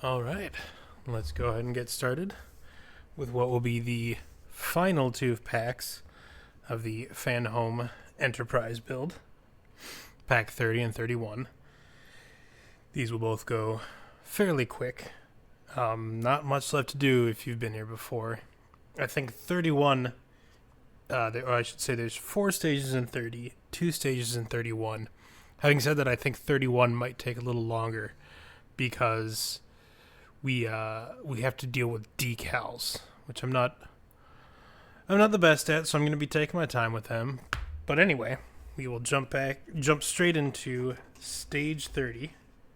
All right, let's go ahead and get started with what will be the final two packs of the Fanhome Enterprise build, pack 30 and 31. These will both go fairly quick. Not much left to do if you've been here before. I think 31, or I should say there's 4 stages in 30, 2 stages in 31. Having said that, I think 31 might take a little longer because we have to deal with decals, which I'm not the best at, so I'm going to be taking my time with them. But anyway, we will jump straight into stage 30.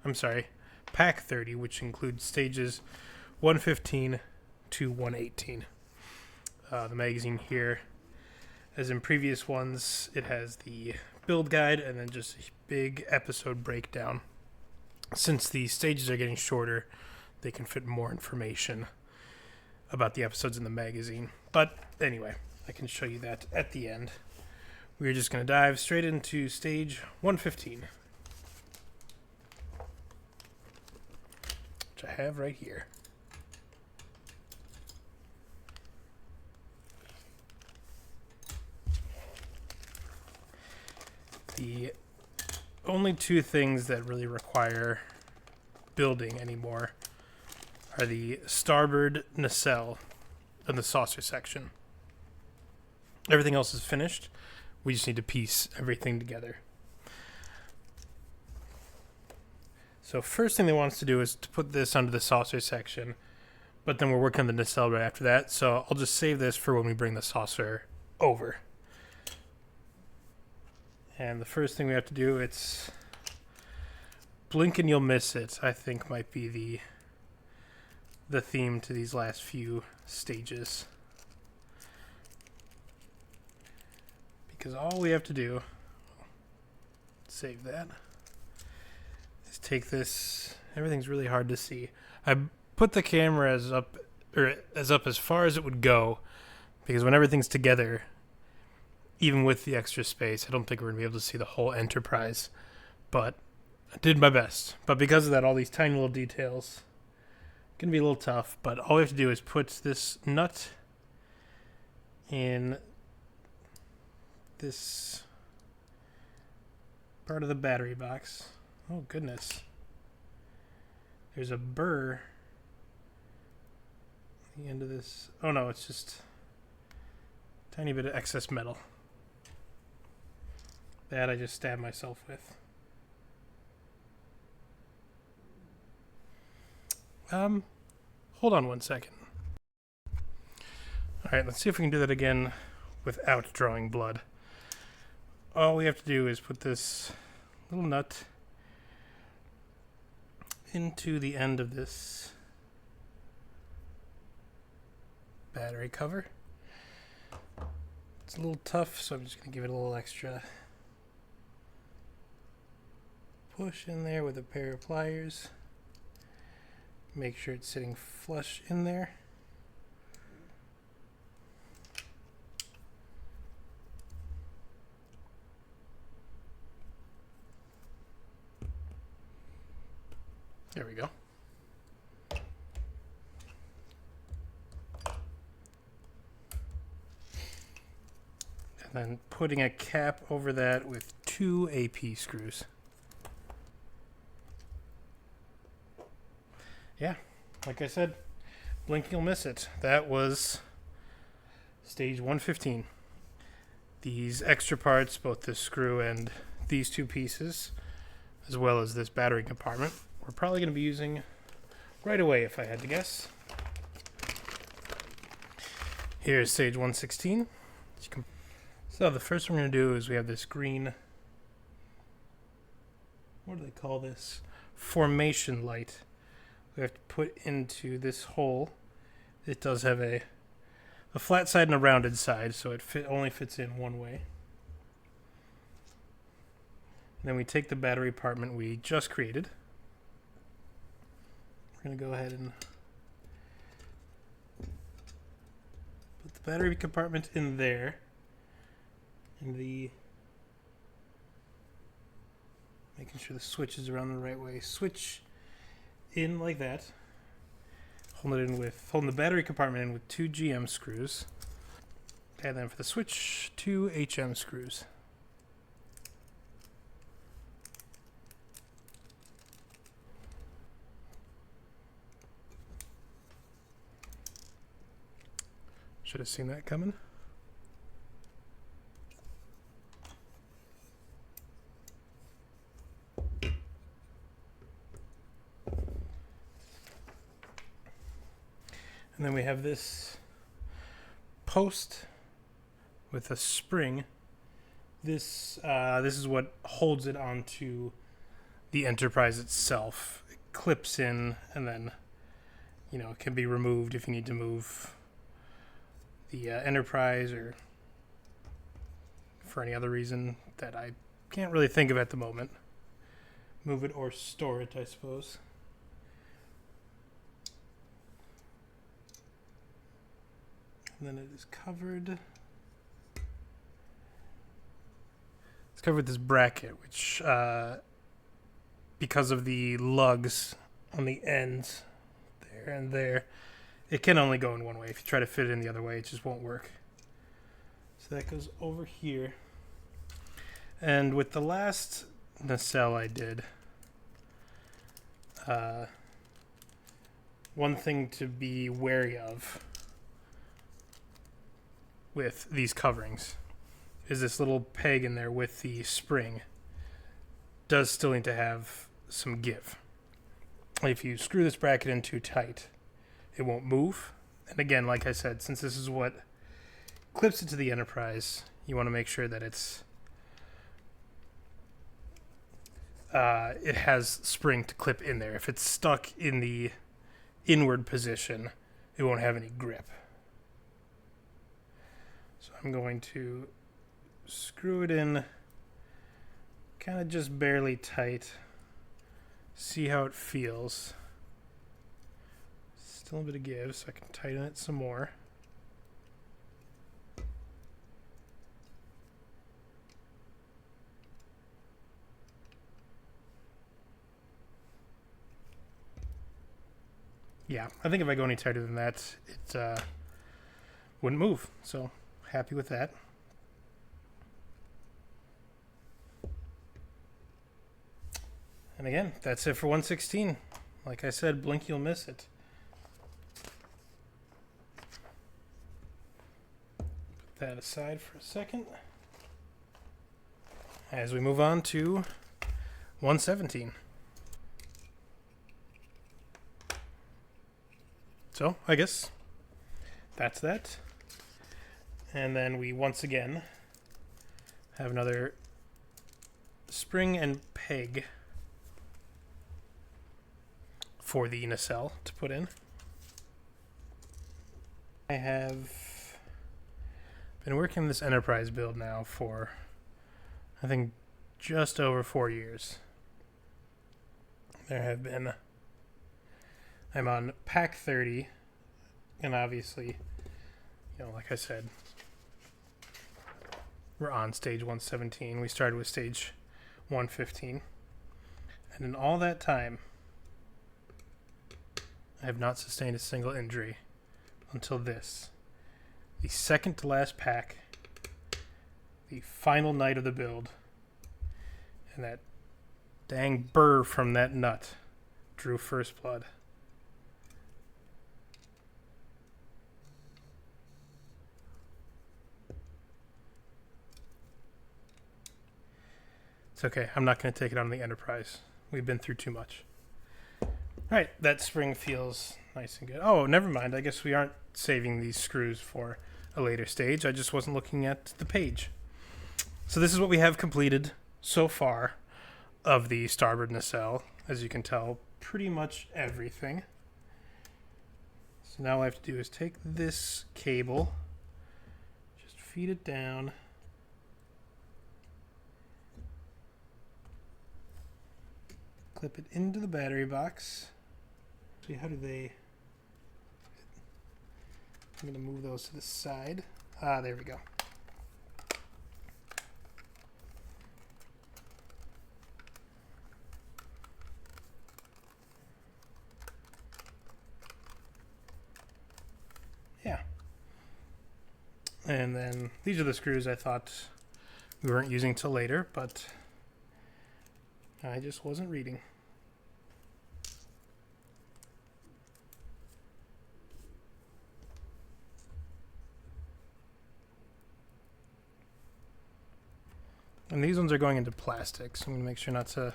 I'm sorry, pack 30, which includes stages 115 to 118. The magazine here, as in previous ones, it has the build guide and then just a big episode breakdown. Since the stages are getting shorter, they can fit more information about the episodes in the magazine. But anyway, I can show you that at the end. We're just going to dive straight into stage 115, which I have right here. The only two things that really require building anymore are the starboard nacelle and the saucer section. Everything else is finished. We just need to piece everything together. So first thing they want us to do is to put this under the saucer section, but then we're working on the nacelle right after that, so I'll just save this for when we bring the saucer over. And the first thing we have to do, it's blink and you'll miss it, I think might be the theme to these last few stages. Because all we have to do, save that, is take this, everything's really hard to see. I put the camera as up as far as it would go, because when everything's together, even with the extra space, I don't think we're going to be able to see the whole Enterprise. But I did my best. But because of that, all these tiny little details, going to be a little tough. But all we have to do is put this nut in this part of the battery box. Oh, goodness. There's a burr at the end of this. Oh, no, it's just a tiny bit of excess metal. That I just stabbed myself with. Hold on one second. Alright, let's see if we can do that again without drawing blood. All we have to do is put this little nut into the end of this battery cover. It's a little tough, so I'm just going to give it a little extra push in there with a pair of pliers. Make sure it's sitting flush in there. There we go. And then putting a cap over that with 2 AP screws. Yeah, like I said, blink you'll miss it. That was stage 115. These extra parts, both the screw and these 2 pieces, as well as this battery compartment, we're probably going to be using right away if I had to guess. Here's stage 116. So the first one we're going to do is we have this green, what do they call this? Formation light. We have to put into this hole. It does have a flat side and a rounded side, so it only fits in one way. And then we take the battery compartment we just created. We're going to go ahead and put the battery compartment in there. And making sure the switch is around the right way. Switch in like that. holding the battery compartment in with 2 GM screws. And then for the switch, 2 HM screws. Should have seen that coming. And then we have this post with a spring. This is what holds it onto the Enterprise itself. It clips in, and then it can be removed if you need to move the Enterprise or for any other reason that I can't really think of at the moment. Move it or store it, I suppose. And then it is covered. It's covered with this bracket, which, because of the lugs on the ends, there and there, it can only go in one way. If you try to fit it in the other way, it just won't work. So that goes over here. And with the last nacelle I did, one thing to be wary of with these coverings is this little peg in there with the spring does still need to have some give. If you screw this bracket in too tight, it won't move. And again, like I said, since this is what clips it to the Enterprise, you want to make sure that it has spring to clip in there. If it's stuck in the inward position, it won't have any grip. So I'm going to screw it in kind of just barely tight. See how it feels. Still a bit of give, so I can tighten it some more. Yeah, I think if I go any tighter than that, it wouldn't move. So happy with that. And again, that's it for 116. Like I said, blink, you'll miss it. Put that aside for a second. As we move on to 117. So, I guess that's that. And then we once again have another spring and peg for the nacelle to put in. I have been working this Enterprise build now for, I think, just over 4 years. I'm on pack 30, and obviously, like I said, we're on stage 117. We started with stage 115. And in all that time, I have not sustained a single injury until this. The second to last pack, the final night of the build, and that dang burr from that nut drew first blood. It's okay. I'm not going to take it on the Enterprise. We've been through too much. All right. That spring feels nice and good. Oh, never mind. I guess we aren't saving these screws for a later stage. I just wasn't looking at the page. So this is what we have completed so far of the starboard nacelle. As you can tell, pretty much everything. So now all I have to do is take this cable, just feed it down, clip it into the battery box. See, how do they... I'm going to move those to the side. There we go. And then these are the screws I thought we weren't using till later, but I just wasn't reading. And these ones are going into plastic, so I'm going to make sure not to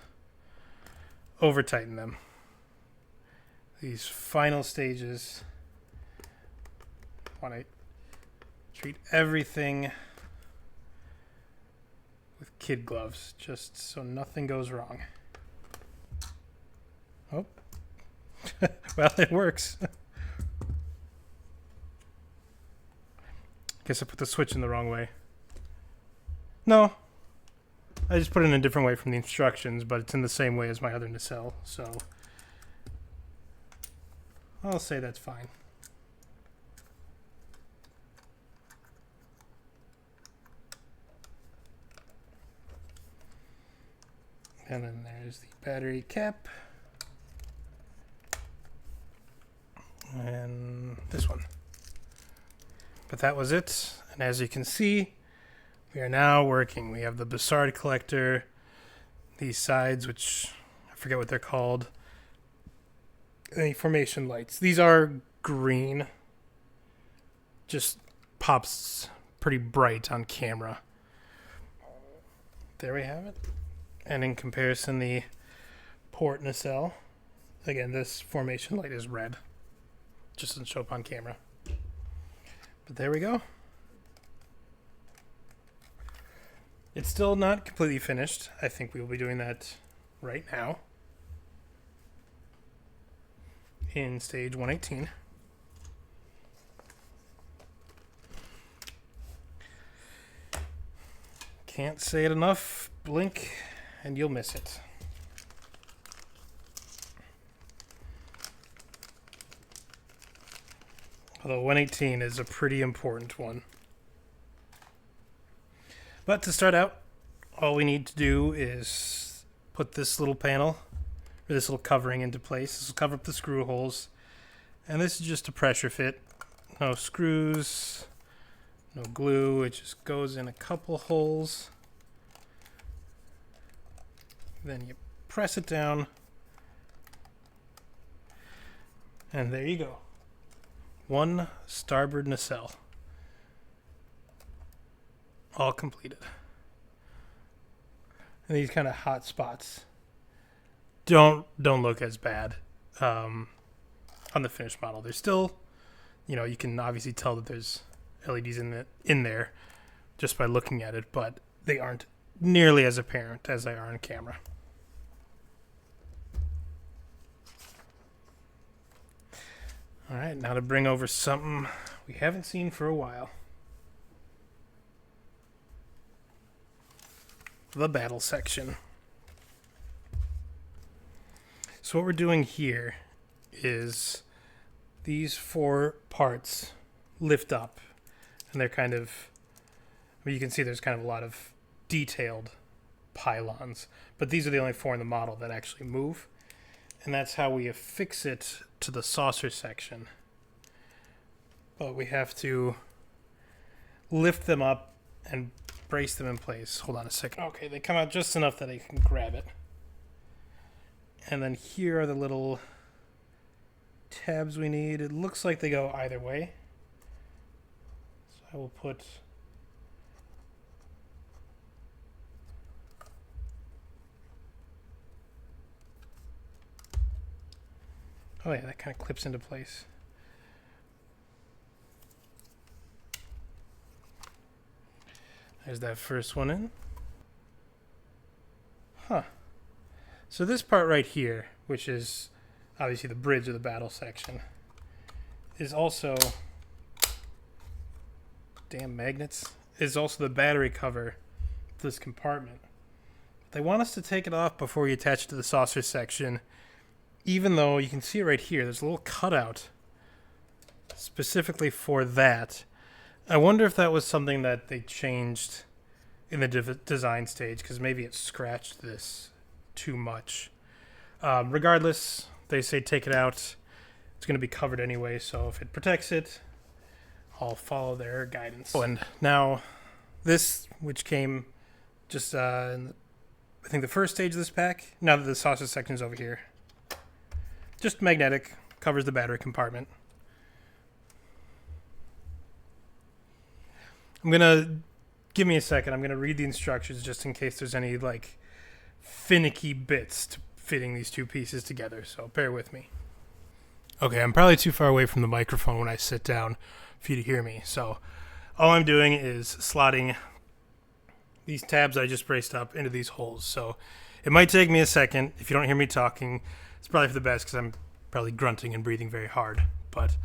over tighten them. These final stages, I want to treat everything with kid gloves, just so nothing goes wrong. Oh, well, it works. Guess I put the switch in the wrong way. No, I just put it in a different way from the instructions, but it's in the same way as my other nacelle, so I'll say that's fine. And then there's the battery cap. And this one. But that was it. And as you can see, we are now working. We have the Bussard collector, these sides, which I forget what they're called, the formation lights. These are green. Just pops pretty bright on camera. There we have it. And in comparison, the port nacelle, again, this formation light is red. Just doesn't show up on camera. But there we go. It's still not completely finished. I think we will be doing that right now in stage 118. Can't say it enough. Blink and you'll miss it. Although 118 is a pretty important one. But to start out, all we need to do is put this little panel, or this little covering into place. This will cover up the screw holes. And this is just a pressure fit. No screws, no glue. It just goes in a couple holes. Then you press it down. And there you go. One starboard nacelle. All completed. And these kind of hot spots don't look as bad on the finished model. There's still, you can obviously tell that there's LEDs in there just by looking at it, but they aren't nearly as apparent as they are on camera. All right, now to bring over something we haven't seen for a while. The battle section. So what we're doing here is these 4 parts lift up, and they're kind of, you can see there's kind of a lot of detailed pylons, but these are the only 4 in the model that actually move, and that's how we affix it to the saucer section. But we have to lift them up and brace them in place. Hold on a second. Okay, they come out just enough that I can grab it. And then here are the little tabs we need. It looks like they go either way. So I will put oh yeah, that kind of clips into place. There's that first one in. Huh. So this part right here, which is obviously the bridge of the battle section, is also, damn magnets, is also the battery cover for this compartment. They want us to take it off before you attach it to the saucer section, even though you can see it right here, there's a little cutout specifically for that. I wonder if that was something that they changed in the design stage, because maybe it scratched this too much. Regardless, they say take it out. It's going to be covered anyway, so if it protects it, I'll follow their guidance. Oh, and now this, which came just in I think the first stage of this pack, now that the sausage section is over here, just magnetic, covers the battery compartment. Give me a second, I'm going to read the instructions just in case there's any like finicky bits to fitting these two pieces together, so bear with me. Okay, I'm probably too far away from the microphone when I sit down for you to hear me, so all I'm doing is slotting these tabs I just braced up into these holes. So it might take me a second. If you don't hear me talking, it's probably for the best because I'm probably grunting and breathing very hard, but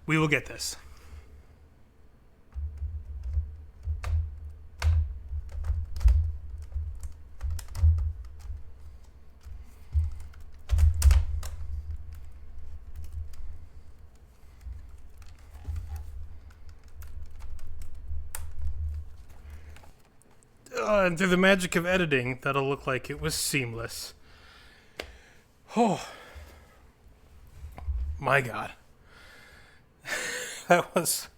we will get this. And through the magic of editing, that'll look like it was seamless. Oh, my God. That was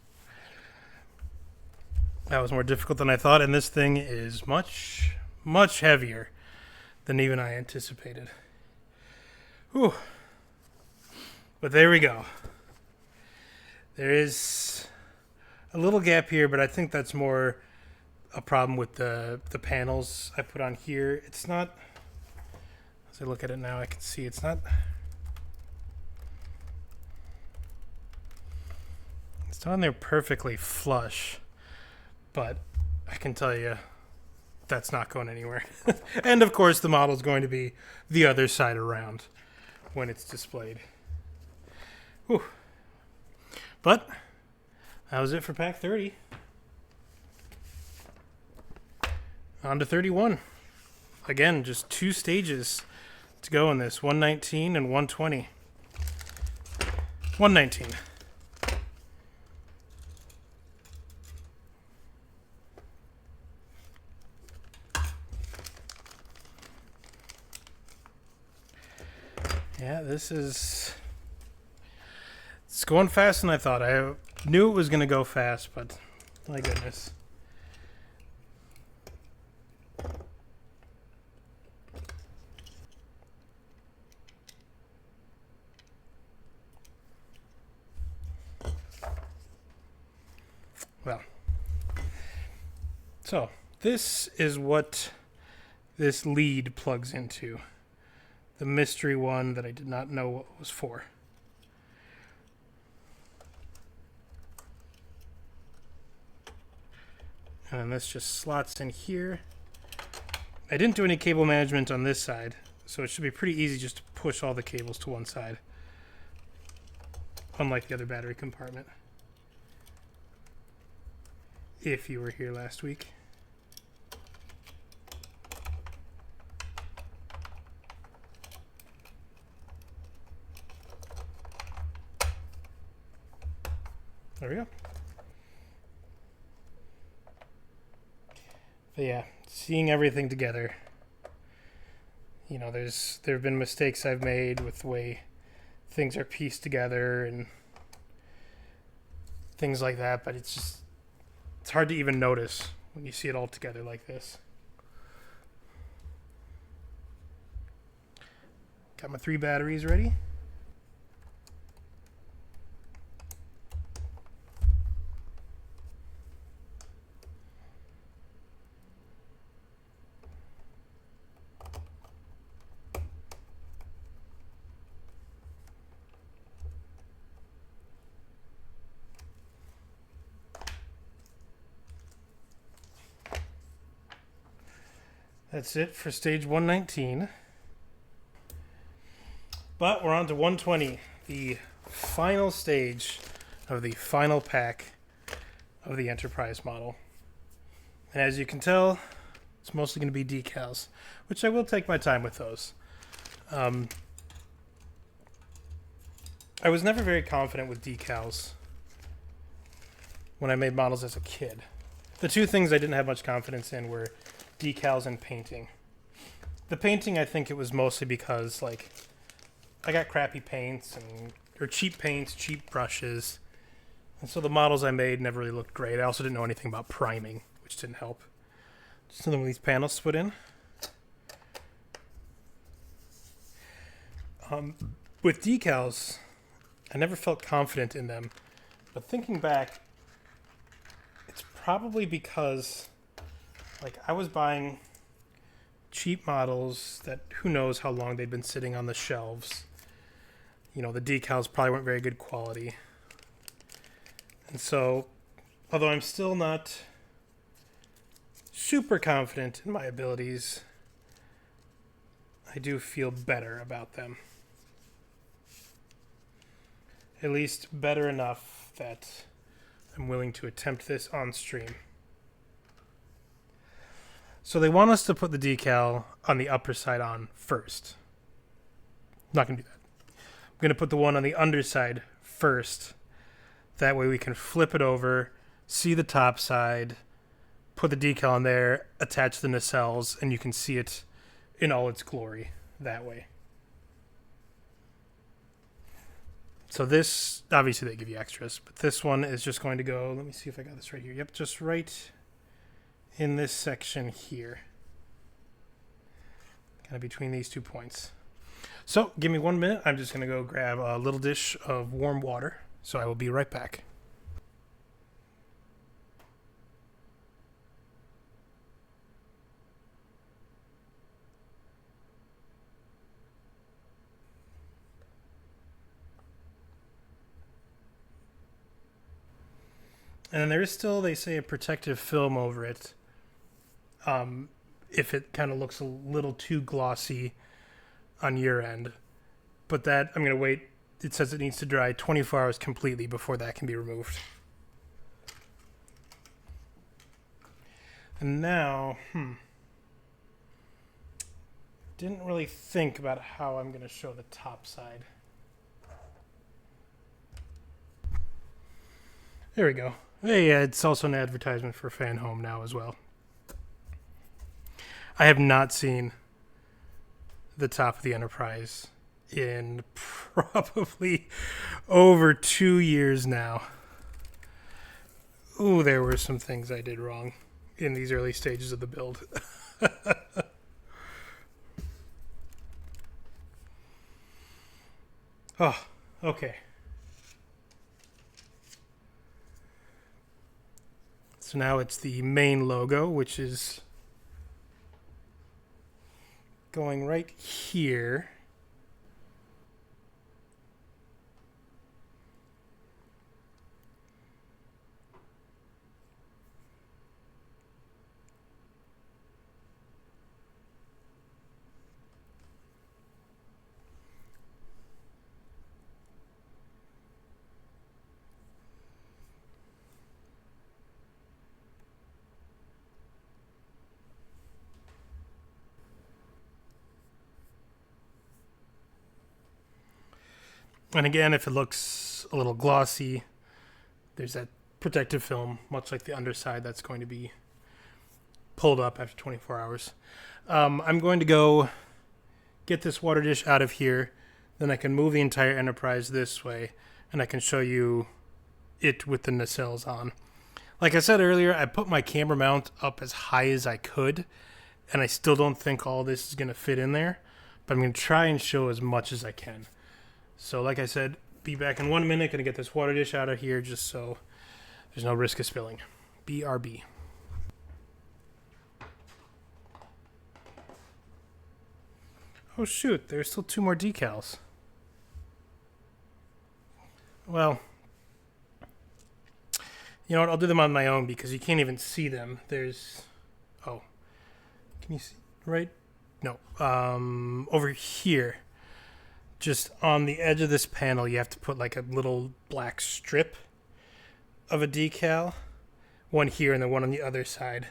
more difficult than I thought, and this thing is much, much heavier than even I anticipated. Whew. But there we go. There is a little gap here, but I think that's more a problem with the panels I put on here. It's not, as I look at it now, I can see it's not on there perfectly flush, but I can tell you that's not going anywhere. And of course the model is going to be the other side around when it's displayed. Whew. But that was it for pack 30. On to 31. Again, just two stages to go in this, 119 and 120. 119. Yeah, it's going faster than I thought. I knew it was going to go fast, but my goodness. Well, so this is what this lead plugs into. The mystery one that I did not know what it was for. And then this just slots in here. I didn't do any cable management on this side, so it should be pretty easy just to push all the cables to one side, unlike the other battery compartment. If you were here last week. There we go. But yeah, seeing everything together, you know, there have been mistakes I've made with the way things are pieced together and things like that, but it's hard to even notice when you see it all together like this. Got my 3 batteries ready. That's it for stage 119. But we're on to 120, the final stage of the final pack of the Enterprise model. And as you can tell, it's mostly going to be decals, which I will take my time with those. I was never very confident with decals when I made models as a kid. The two things I didn't have much confidence in were decals and painting. The painting, I think it was mostly because like I got crappy paints or cheap paints, cheap brushes, And so the models I made never really looked great. I also didn't know anything about priming, which didn't help. Just another one of these panels to put in. With decals, I never felt confident in them. But thinking back, it's probably because like I was buying cheap models that who knows how long they'd been sitting on the shelves. You know, the decals probably weren't very good quality. And so, although I'm still not super confident in my abilities, I do feel better about them. At least better enough that I'm willing to attempt this on stream. So they want us to put the decal on the upper side on first. Not going to do that. I'm going to put the one on the underside first. That way we can flip it over, see the top side, put the decal on there, attach the nacelles, and you can see it in all its glory that way. So this, obviously they give you extras, but this one is just going to go, let me see if I got this right here. Yep, just right in this section here. Kind of between these 2 points. So give me 1 minute. I'm just going to go grab a little dish of warm water. So I will be right back. And then there is still, they say, a protective film over it. If it kind of looks a little too glossy on your end. But that, I'm going to wait. It says it needs to dry 24 hours completely before that can be removed. And now, didn't really think about how I'm going to show the top side. There we go. Hey, it's also an advertisement for Fanhome now as well. I have not seen the top of the Enterprise in probably over 2 years now. Ooh, there were some things I did wrong in these early stages of the build. Oh, okay. So now it's the main logo, which is going right here. And again, if it looks a little glossy, there's that protective film, much like the underside, that's going to be pulled up after 24 hours. I'm going to go get this water dish out of here. Then I can move the entire Enterprise this way, and I can show you it with the nacelles on. Like I said earlier, I put my camera mount up as high as I could, and I still don't think all this is going to fit in there, but I'm going to try and show as much as I can. So like I said, be back in 1 minute. Going to get this water dish out of here just so there's no risk of spilling. BRB. Oh shoot, there's still 2 more decals. Well, you know what, I'll do them on my own because you can't even see them. There's, oh, can you see, right? No, over here. Just on the edge of this panel, you have to put like a little black strip of a decal. One here and then one on the other side.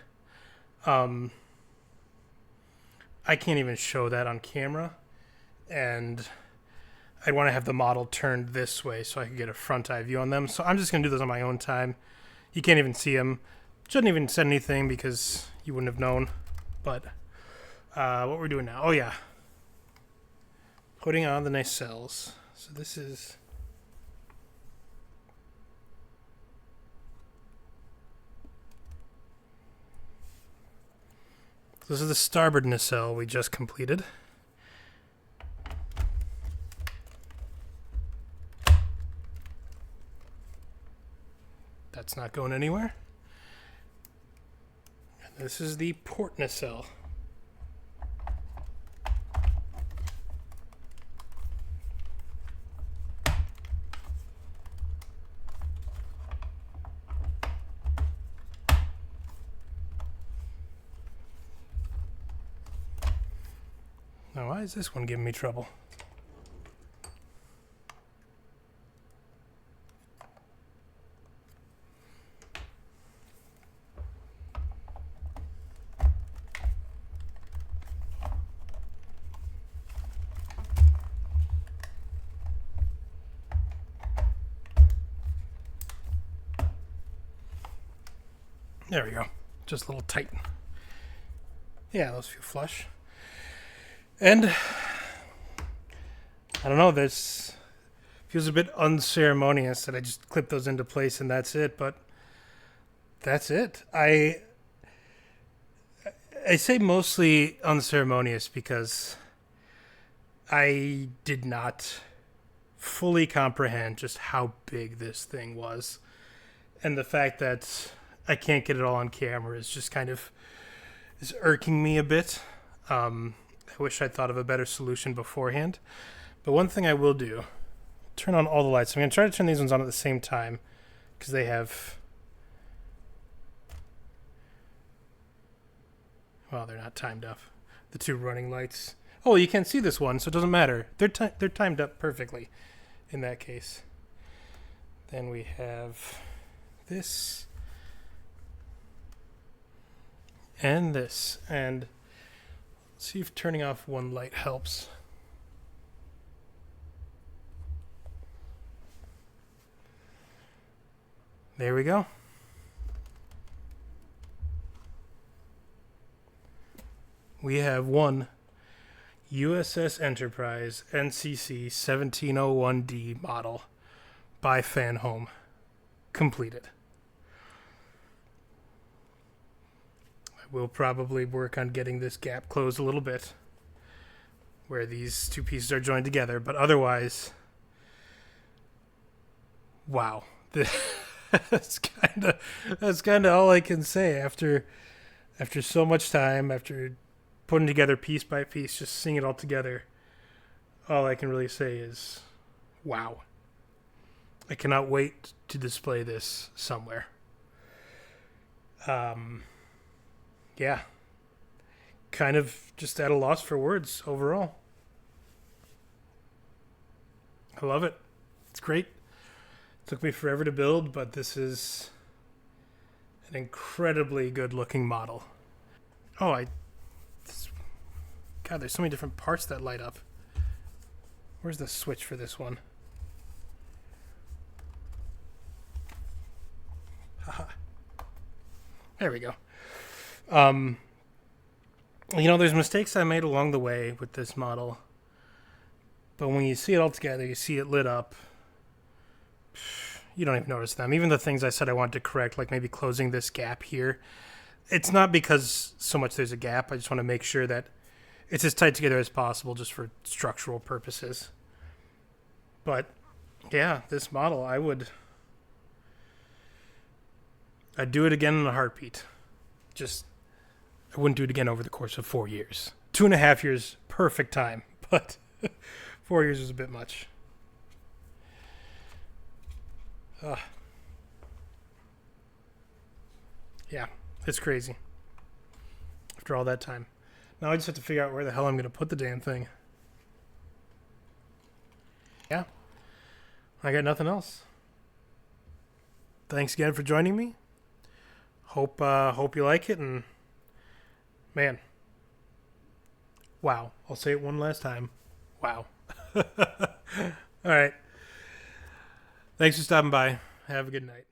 I can't even show that on camera. And I want to have the model turned this way so I can get a front eye view on them. So I'm just going to do this on my own time. You can't even see them. Shouldn't even said anything because you wouldn't have known. But what we're doing now. Oh, yeah. Putting on the nacelles. So this is This is the starboard nacelle we just completed. That's not going anywhere. And this is the port nacelle. Now, why is this one giving me trouble? There we go. Just a little tight. Yeah, those feel flush. And I don't know, this feels a bit unceremonious that I just clip those into place and that's it, but that's it. I say mostly unceremonious because I did not fully comprehend just how big this thing was. And the fact that I can't get it all on camera is just kind of is irking me a bit. I wish I'd thought of a better solution beforehand. But one thing I will do, turn on all the lights. I'm going to try to turn these ones on at the same time because they have, well, they're not timed up. The two running lights. Oh, you can't see this one, so it doesn't matter. They're timed up perfectly in that case. Then we have this and this. And see if turning off one light helps. There we go. We have one USS Enterprise NCC-1701-D model by Fanhome completed. We'll probably work on getting this gap closed a little bit where these two pieces are joined together, but otherwise, wow. That's kind of all I can say after so much time, after putting together piece by piece, just seeing it all together. All I can really say is wow. I cannot wait to display this somewhere. Yeah, kind of just at a loss for words overall. I love it. It's great. It took me forever to build, but this is an incredibly good looking model. Oh, God, there's so many different parts that light up. Where's the switch for this one? Haha. There we go. There's mistakes I made along the way with this model, but when you see it all together, you see it lit up, you don't even notice them. Even the things I said I wanted to correct, like maybe closing this gap here, it's not because so much there's a gap. I just want to make sure that it's as tight together as possible just for structural purposes. But yeah, this model, I'd do it again in a heartbeat. Just, I wouldn't do it again over the course of 4 years. 2.5 years, perfect time, but 4 years is a bit much. Yeah, it's crazy. After all that time. Now I just have to figure out where the hell I'm going to put the damn thing. Yeah, I got nothing else. Thanks again for joining me. Hope you like it, and man, wow. I'll say it one last time. Wow. All right. Thanks for stopping by. Have a good night.